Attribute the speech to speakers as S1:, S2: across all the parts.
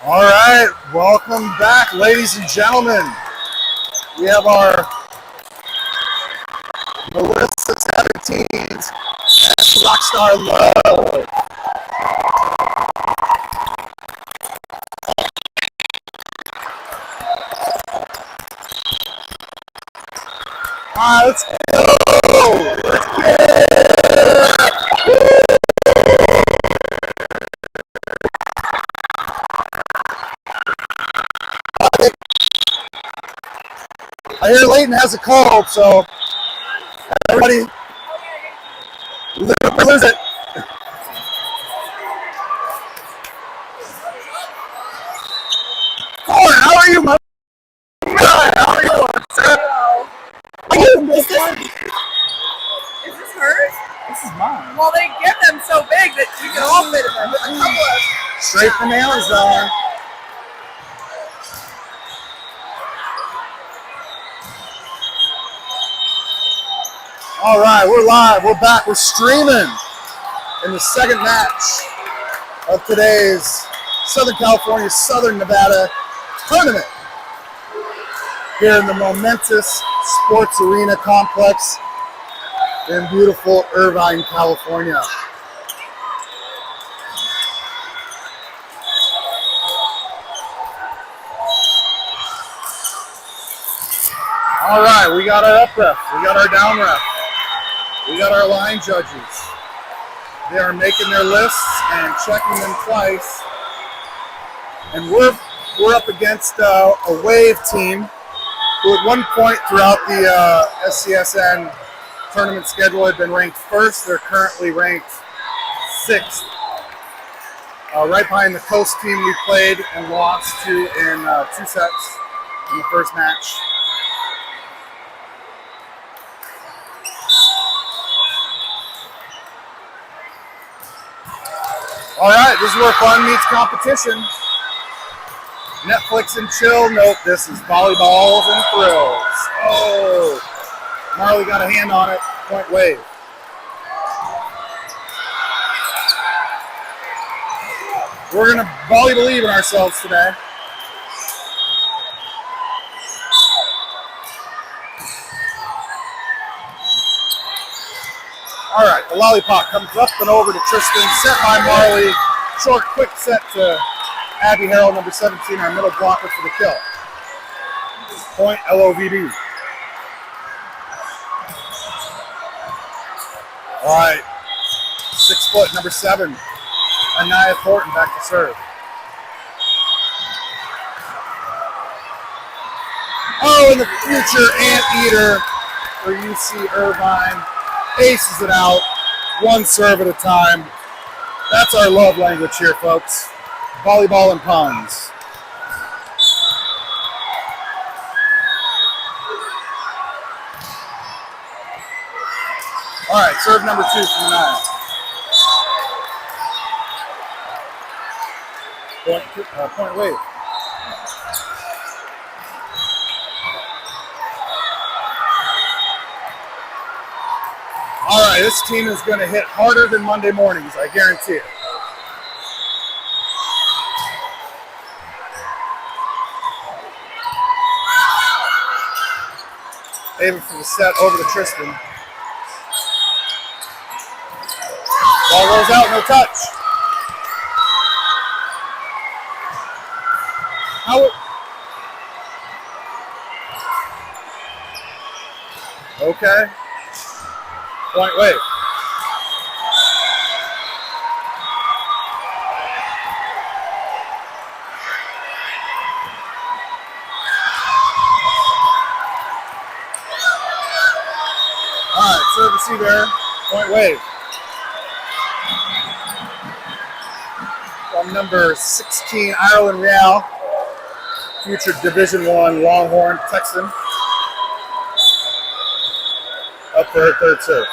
S1: All right, welcome back, ladies and gentlemen. We have our Melissa 17s and Rockstar Love. All right, let's go. Let's go. I hear Leighton has a cold, so everybody lose it. Corey, how are you, my God? How are you? What's up?
S2: Is this hers?
S1: This is mine.
S2: Well, they give them so big that you can all fit in them. With a couple of
S1: Straight from Amazon. All right, we're live. We're back. We're streaming in the second match of today's Southern California, Southern Nevada tournament here in the momentous Sports Arena complex in beautiful Irvine, California. All right, we got our up ref, we got our down ref, we got our line judges. They are making their lists and checking them twice. And we're up against a Wave team who at one point throughout the SCSN tournament schedule had been ranked first. They're currently ranked 6th. Right behind the Coast team we played and lost to in 2 sets in the first match. All right, this is where fun meets competition. Netflix and chill. Nope, this is volleyballs and thrills. Oh, Marley got a hand on it. Point wave. We're going to volley believe in ourselves today. All right, the lollipop comes up and over to Tristan, set by Marley. Short, quick set to Abby Harrell, number 17, our middle blocker for the kill. Point LOVD. All right, 6 foot, number 7, Anaya Thornton back to serve. Oh, in the future, Anteater for UC Irvine. Aces it out, 1 serve at a time. That's our love language here, folks. Volleyball and puns. All right, serve number 2 from the 9. Point wave. All right, this team is going to hit harder than Monday mornings, I guarantee it. Aiming for the set over to Tristan. Ball goes out, no touch. Okay. Point wave. All right, serve receive there. Point wave. From number 16, Ireland Real, future Division I Longhorn Texan. Up for her 3rd serve.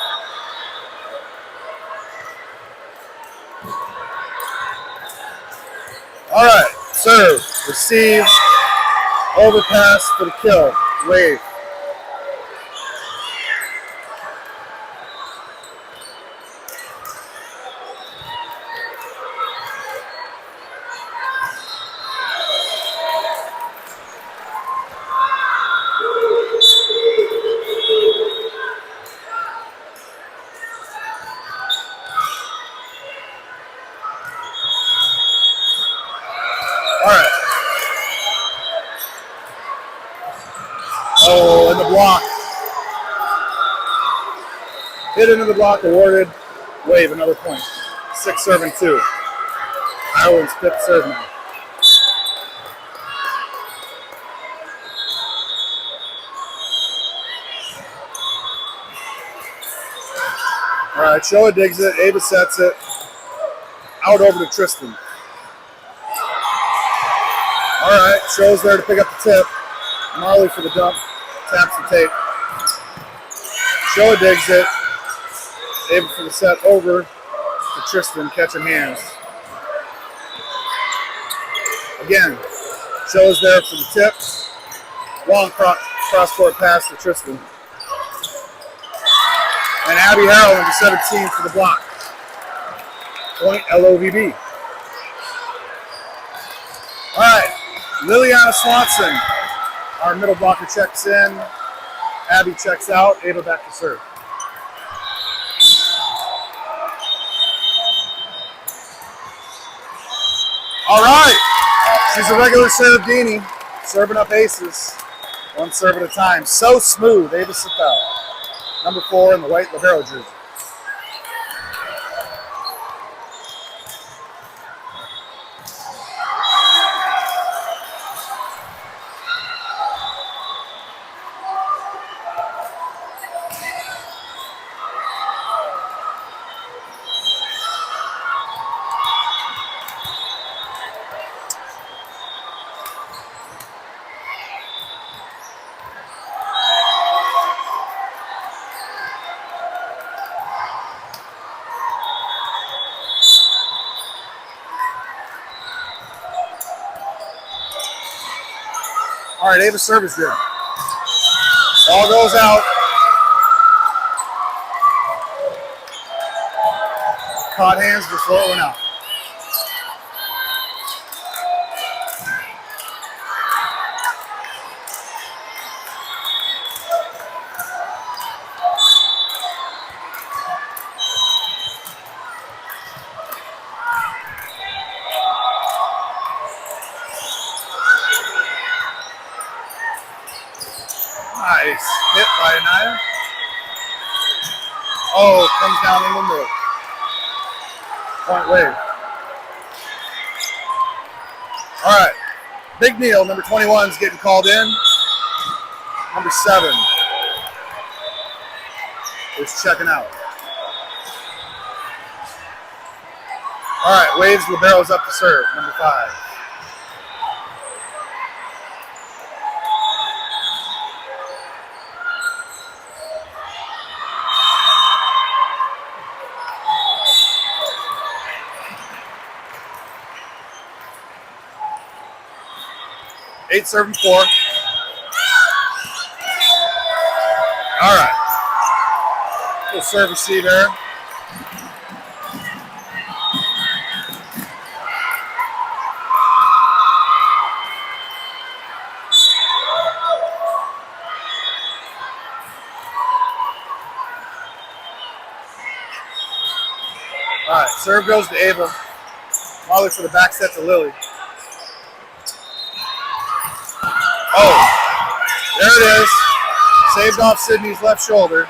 S1: All right, serve, receive, overpass for the kill, wave. Hit into the block, awarded. Wave, another point. 6-2. Ireland's 5th serve now. All right, Showa digs it. Ava sets it. Out over to Tristan. All right, Showa's there to pick up the tip. Marley for the dump. Taps the tape. Showa digs it. Ava for the set over to Tristan, catching hands. Again, Showa's there for the tip. Long cross-court pass to Tristan. And Abby Harrell into 17 for the block. Point LOVB. All right, Liliana Swanson, our middle blocker, checks in. Abby checks out. Ava back to serve. All right, she's a regular serve Deanie, serving up aces, one serve at a time. So smooth, Ava Sipel, number 4 in the white libero jersey. All right, Ava's service good. Ball goes out. Caught hands before it went out. Nice. Hit by Anaya. Oh, comes down in the middle. Point wave. All right. Big Neil, number 21, is getting called in. Number 7 is checking out. All right, Waves liberos up to serve, number 5. Eight serving 4. All right. Little serve receive there. All right, serve goes to Ava. Molly for the back set to Lily. Oh, there it is. Saved off Sydney's left shoulder.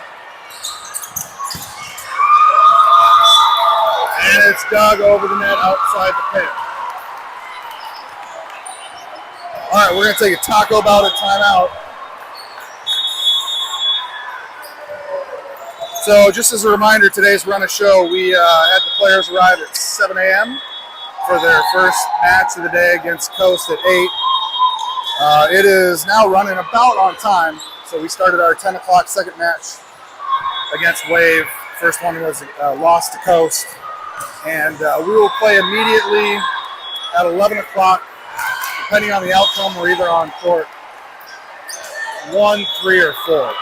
S1: And it's dug over the net outside the pin. All right, we're going to take a Taco Bell at timeout. So just as a reminder, today's run of show, we had the players arrive at 7 a.m. for their first match of the day against Coast at 8. It is now running about on time, so we started our 10 o'clock second match against Wave. First one was lost to Coast, and we will play immediately at 11 o'clock. Depending on the outcome, we're either on court 1, 3, or 4.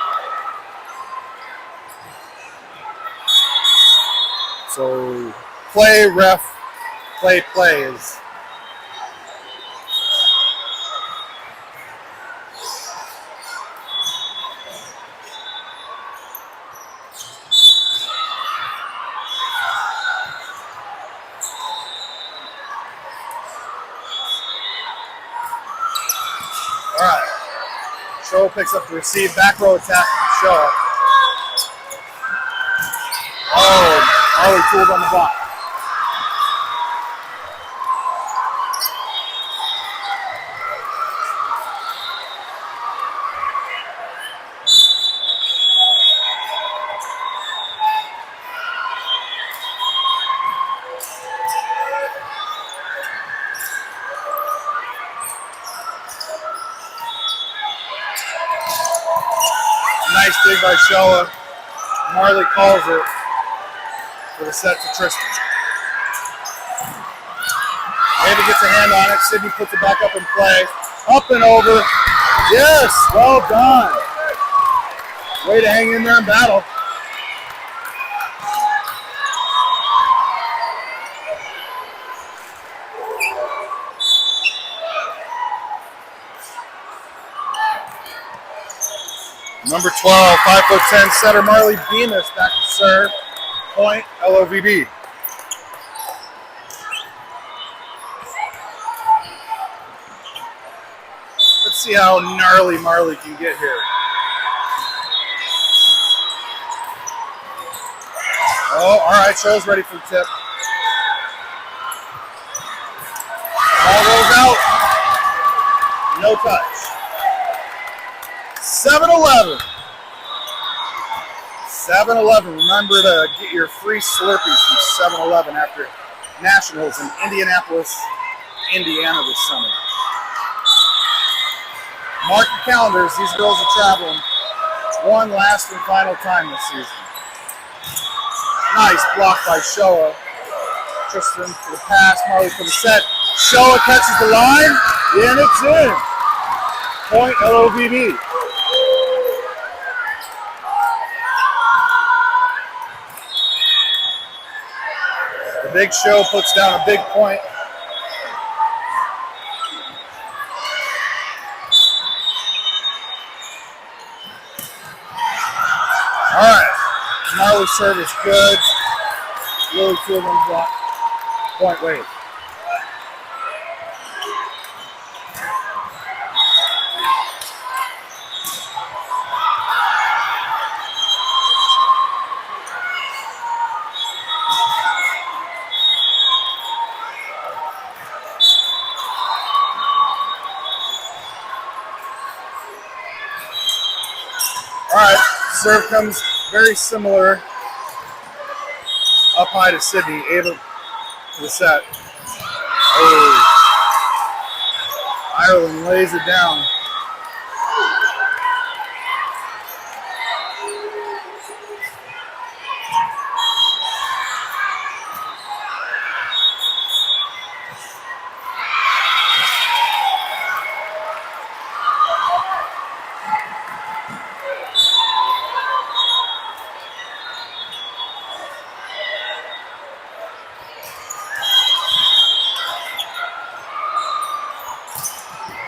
S1: So play, ref, play, plays. All right. Show picks up the receive. Back row attack from Show. Marley tooled on the block. Nice dig by Showa. Marley calls it for the set to Tristan. David gets a hand on it. Sydney puts it back up in play. Up and over. Yes, well done. Way to hang in there and battle. Number 12, 5'10" setter Marley Bemis back to serve. Point, LOVB. Let's see how gnarly Marley can get here. Oh, all right, Show's ready for the tip. Ball rolls out. No touch. 7-11. 7-11. Remember to get your free Slurpees from 7-Eleven after Nationals in Indianapolis, Indiana this summer. Mark your calendars. These girls are traveling one last and final time this season. Nice block by Showa. Tristan for the pass. Marley for the set. Showa catches the line. And it's in. Point, LOVB. The big Show puts down a big point. All right. Marley's serve is good. Really cool on the block. Point wave. All right, serve comes very similar up high to Sydney, able to the set. Oh, Ireland lays it down.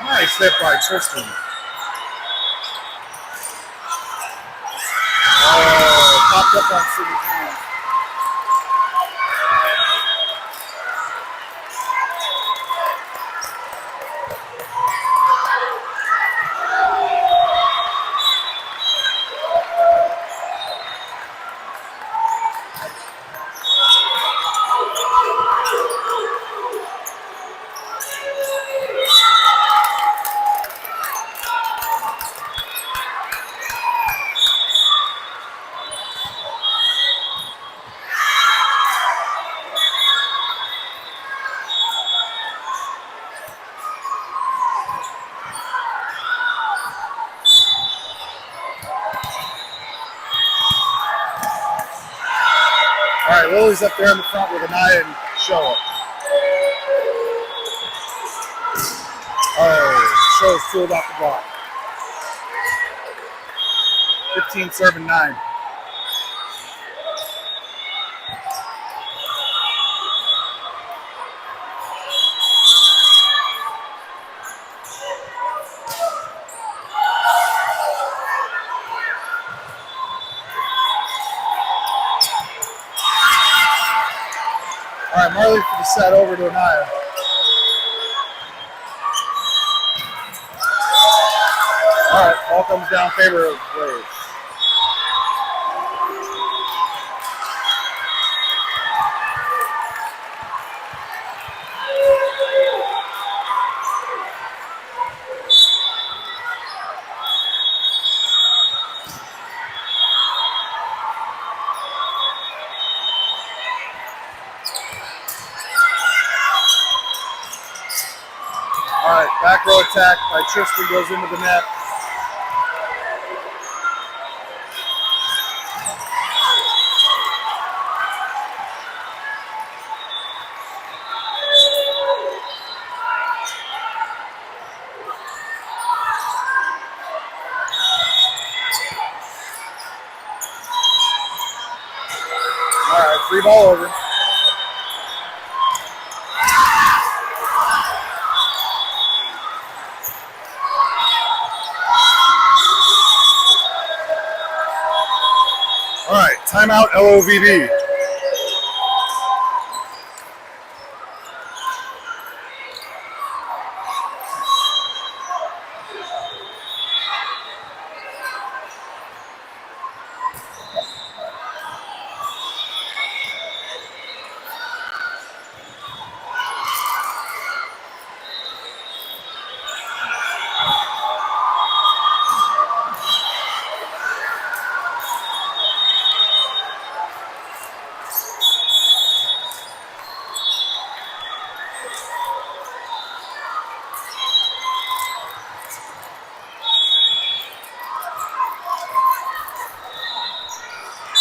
S1: Nice hit by Tristan. Oh, popped up on Sydney's hand. All right, Lily's up there in the front with Anaya and Showa. Oh, Showa's pulled off the block. 15 serving 9. All right, Marley for the set over to Anaya. All right, ball comes down favor of Waves. Back row attack by Tristan goes into the net. All right, free ball over. All right, timeout LOVB.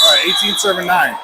S1: All right, 18-9.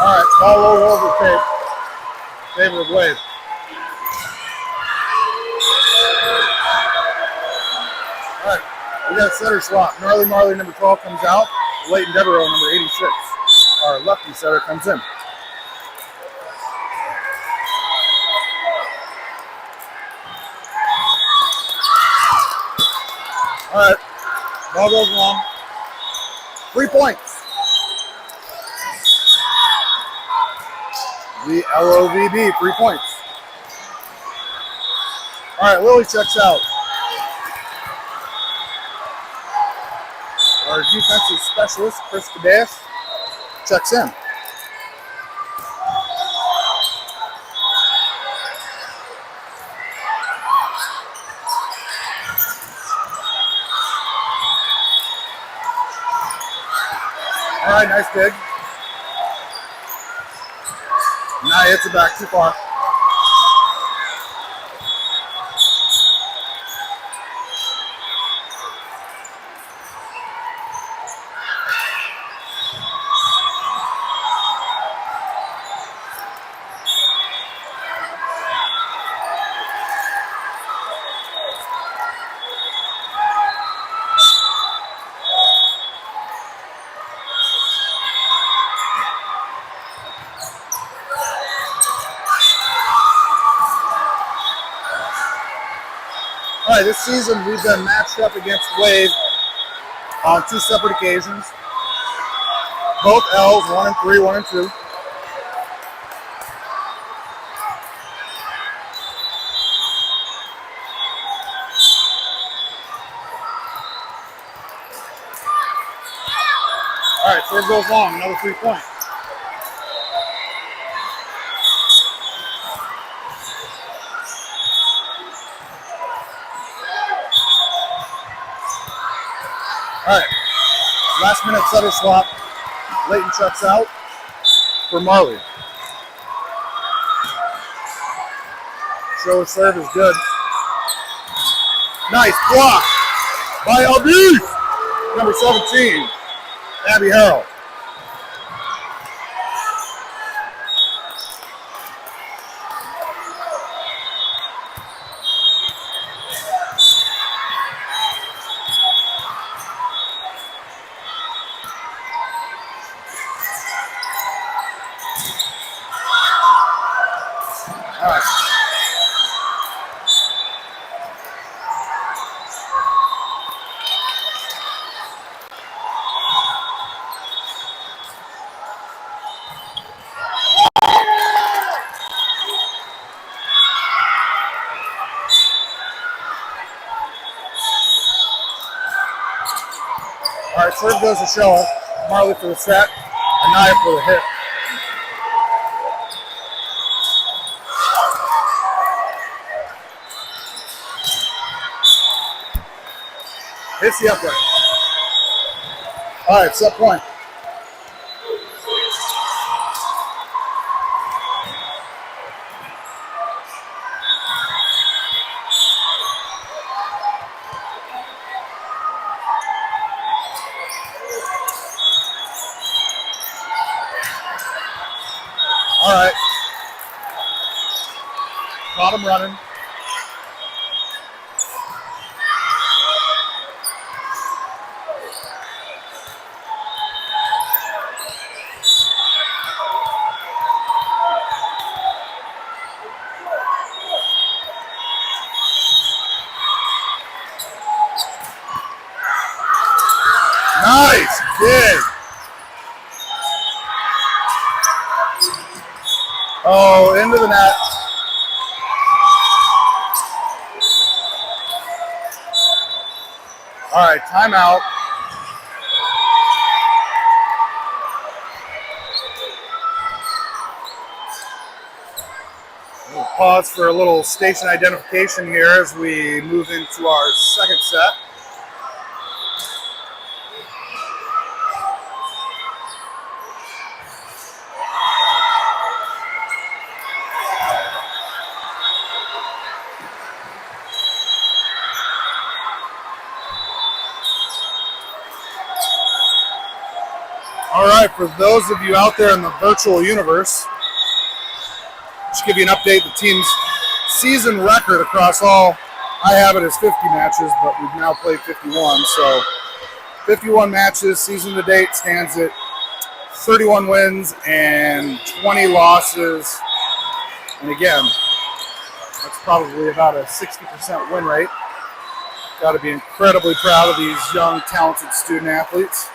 S1: All right, ball over tape. Favor of Wade. All right, we got a setter swap. Gnarly Marley, number 12, comes out. Leighton Devereaux, number 86. Our lefty setter comes in. All right, ball goes long. 3 points. The LOVB, 3 points. All right, Lily checks out. Our defensive specialist, Chris Cadas, checks in. All right, nice dig. Nah, hits it back too far. All right, this season we've been matched up against Wade on 2 separate occasions. Both L's, 1 and 3, 1 and 2. All right, serve goes long, another 3 points. All right, last minute setter swap. Leighton checks out for Marley. Show serve is good. Nice block by LB, number 17, Abby Harrell. All right. All right, serve goes to Showa. Marley for the set. Anaya for the hit. Hits the upright. All right, set point. All right. Caught him running. Nice kid. Oh, into the net. All right, timeout. We'll pause for a little station identification here as we move into our second set. All right, for those of you out there in the virtual universe, just give you an update. The team's season record across all, I have it as 50 matches, but we've now played 51. So 51 matches, season to date stands at 31 wins and 20 losses. And again, that's probably about a 60% win rate. Got to be incredibly proud of these young, talented student athletes.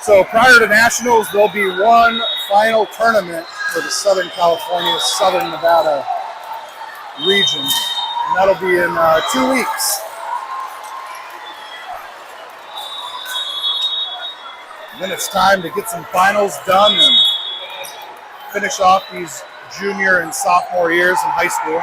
S1: So prior to Nationals, there'll be one final tournament for the Southern California, Southern Nevada region. And that'll be in 2 weeks. And then it's time to get some finals done and finish off these junior and sophomore years in high school.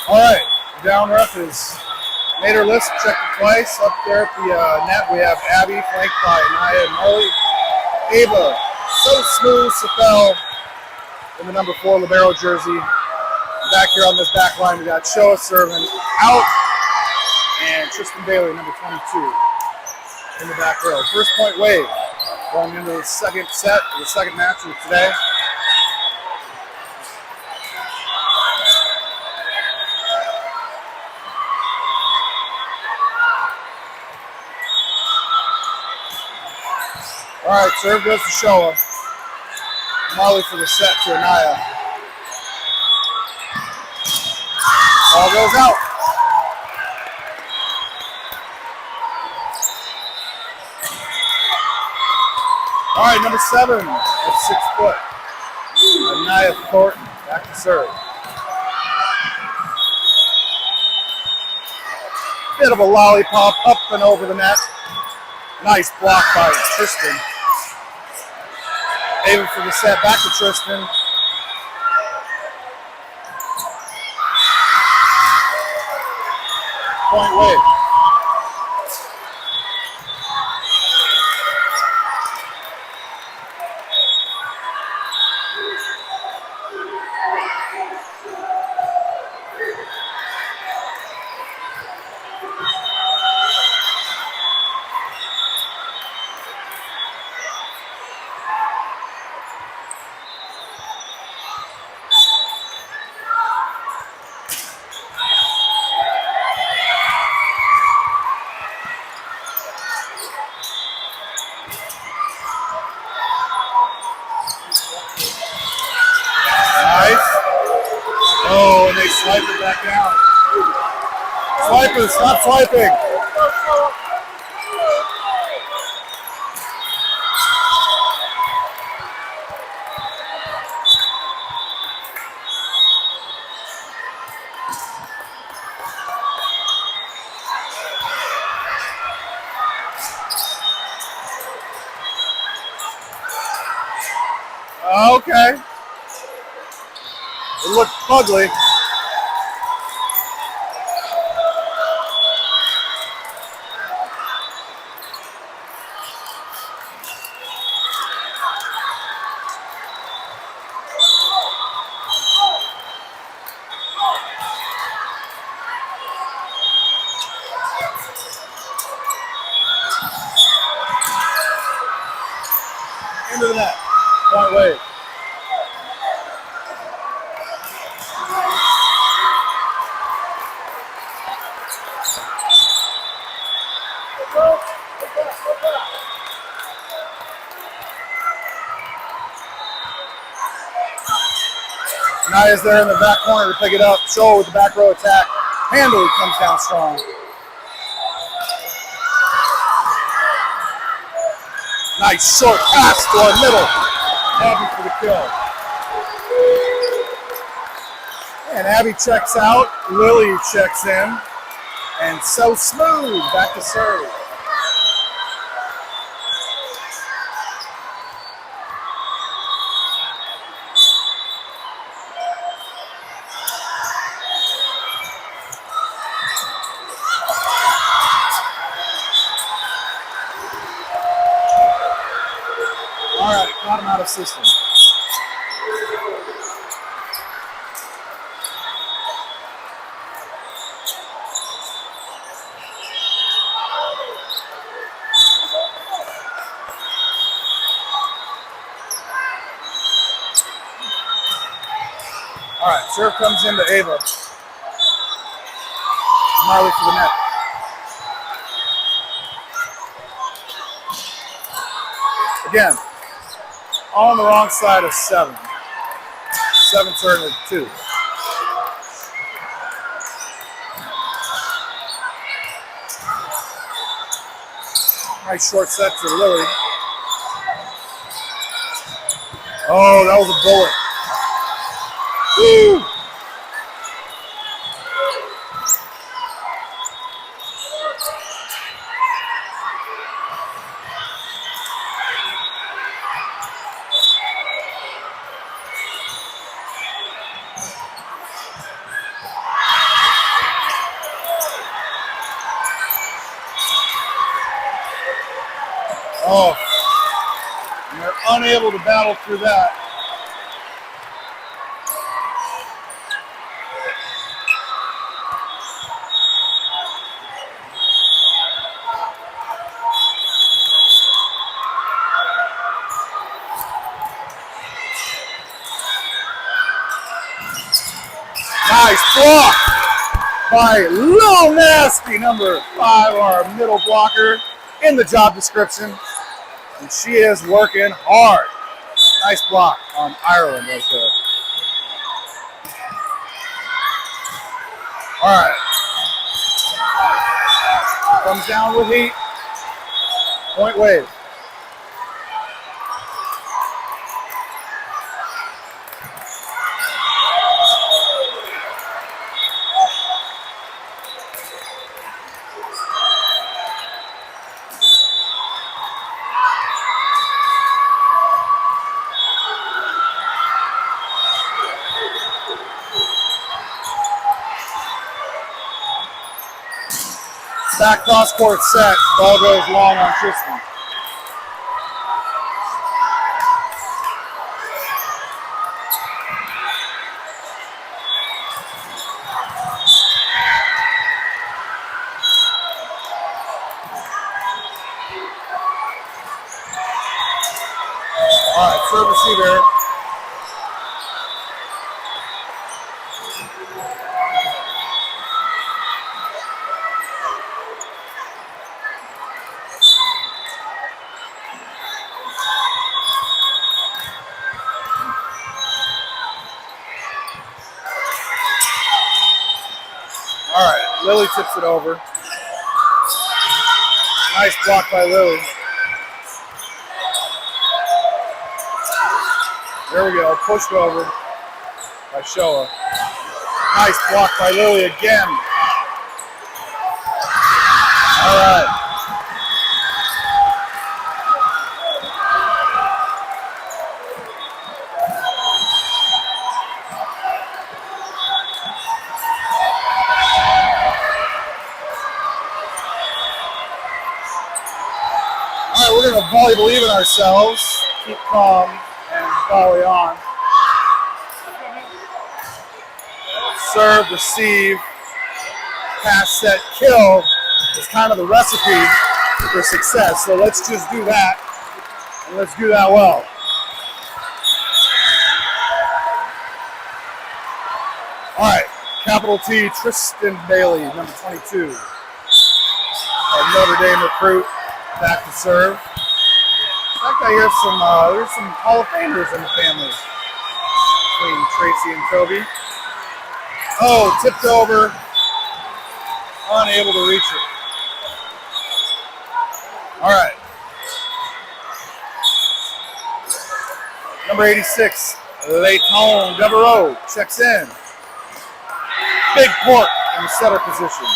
S1: All right, the down ref has made her list, checked it twice. Up there at the net, we have Abby, flanked by Naya and Molly. Ava, so smooth, Safel in the number 4 libero jersey. Back here on this back line, we got Showa serving out, and Tristan Bailey, number 22, in the back row. First point wave going into the second set, the second match of today. All right, serve goes to Showa. Molly for the set to Anaya. Ball goes out. All right, number 7 at 6 foot. Anaya Thornton, back to serve. Bit of a lollipop up and over the net. Nice block by Tristan. Ava for the set, back to Tristan. Point wave. Oh, and they swipe it back down. Swipers, stop swiping. Okay. It looked ugly. Into the net. Point wave. Naya's there in the back corner to pick it up. Show with the back row attack. Handle comes down strong. Nice short pass to our middle. Abby for the kill. And Abby checks out. Lily checks in. And so smooth. Back to serve. All right, got him out of system. All right, serve comes into Ava. Marley for the net. Again, all on the wrong side of 7. 7 turn to 2. Nice short set to Lily. Oh, that was a bullet. Woo! Oh, and they're unable to battle through that. Nice block by Little Nasty, number 5, our middle blocker in the job description. And she is working hard. Nice block on Ireland right there. All right. Comes down with heat. Point wave. Back cross court set. Ball goes long on Tristan. All right, serve receiver. All right, Lily tips it over. Nice block by Lily. There we go, pushed over by Showa. Nice block by Lily again. All right. All right, we're going to volley believe in ourselves. Keep calm and volley on. Serve, receive, pass, set, kill is kind of the recipe for success. So let's just do that, and let's do that well. All right, capital T, Tristan Bailey, number 22. A Notre Dame recruit, back to serve. In fact, I hear there's some Hall of Famers in the family between Tracy and Toby. Oh, tipped over, unable to reach it. All right. Number 86, Leighton Devereaux checks in. Big Pork in the setter position.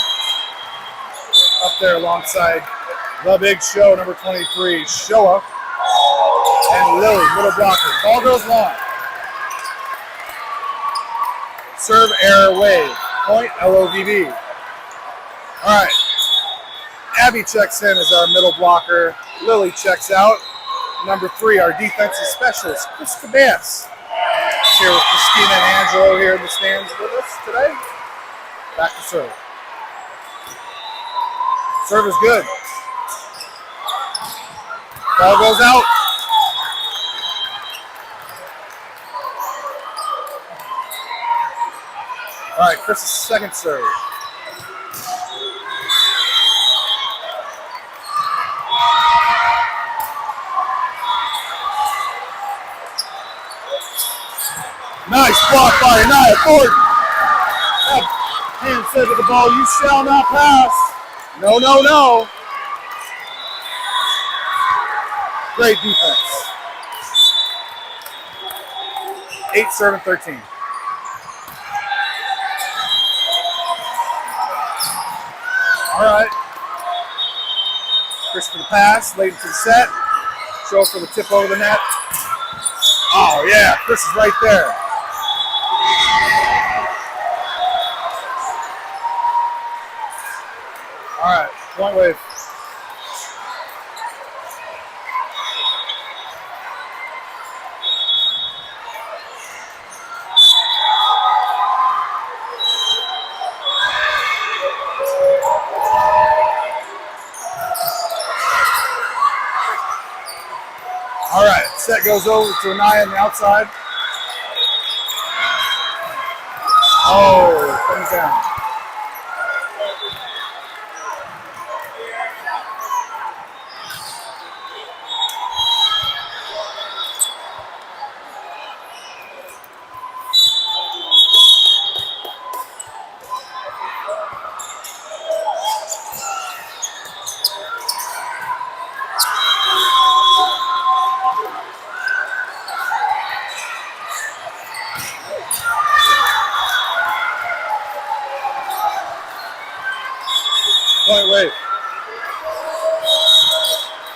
S1: Up there alongside the Big Show, number 23, Showa. And Lily, middle blocker. Ball goes long. Serve, error, wave. Point, LOVB. All right. Abby checks in as our middle blocker. Lily checks out. Number 3, our defensive specialist, Chris Cabas. Here with Christina and Angelo here in the stands with us today. Back to serve. Serve is good. Ball goes out. All right, Chris's second serve. Nice block by Anaya Thornton. Hand said to the ball, you shall not pass. No, no, no. Great defense. 8, serving 13. All right. Chris for the pass, Leighton for the set. Show for the tip over the net. Oh, yeah, Chris is right there. All right, point wave. All right, set goes over to Anaya on the outside. Oh, comes down. Point wait.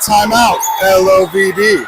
S1: Timeout, LOVD.